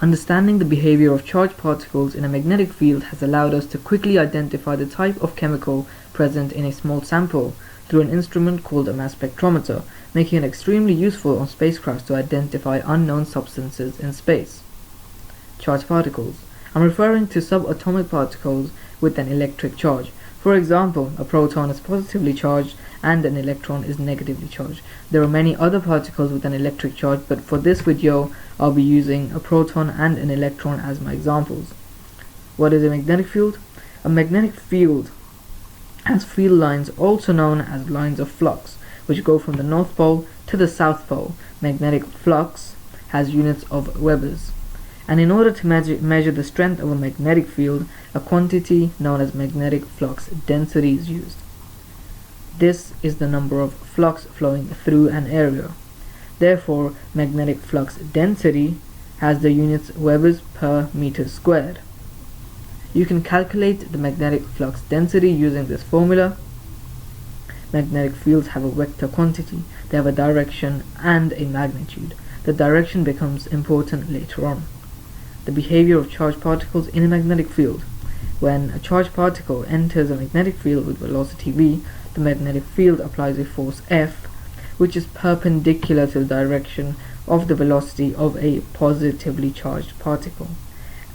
Understanding the behavior of charged particles in a magnetic field has allowed us to quickly identify the type of chemical present in a small sample through an instrument called a mass spectrometer, making it extremely useful on spacecraft to identify unknown substances in space. Charged particles. I'm referring to subatomic particles with an electric charge. For example, a proton is positively charged and an electron is negatively charged. There are many other particles with an electric charge, but for this video I'll be using a proton and an electron as my examples. What is a magnetic field? A magnetic field has field lines, also known as lines of flux, which go from the North Pole to the South Pole. Magnetic flux has units of Webers. And in order to measure the strength of a magnetic field, a quantity known as magnetic flux density is used. This is the number of flux flowing through an area. Therefore, magnetic flux density has the units Webers per meter squared. You can calculate the magnetic flux density using this formula. Magnetic fields have a vector quantity. They have a direction and a magnitude. The direction becomes important later on. The behavior of charged particles in a magnetic field. When a charged particle enters a magnetic field with velocity v, the magnetic field applies a force F, which is perpendicular to the direction of the velocity of a positively charged particle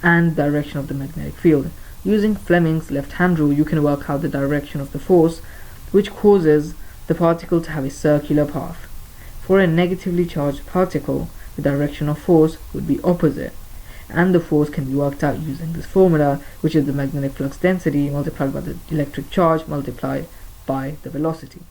and direction of the magnetic field. Using Fleming's left-hand rule, you can work out the direction of the force, which causes the particle to have a circular path. For a negatively charged particle, the direction of force would be opposite, and the force can be worked out using this formula, which is the magnetic flux density multiplied by the electric charge multiplied by the velocity.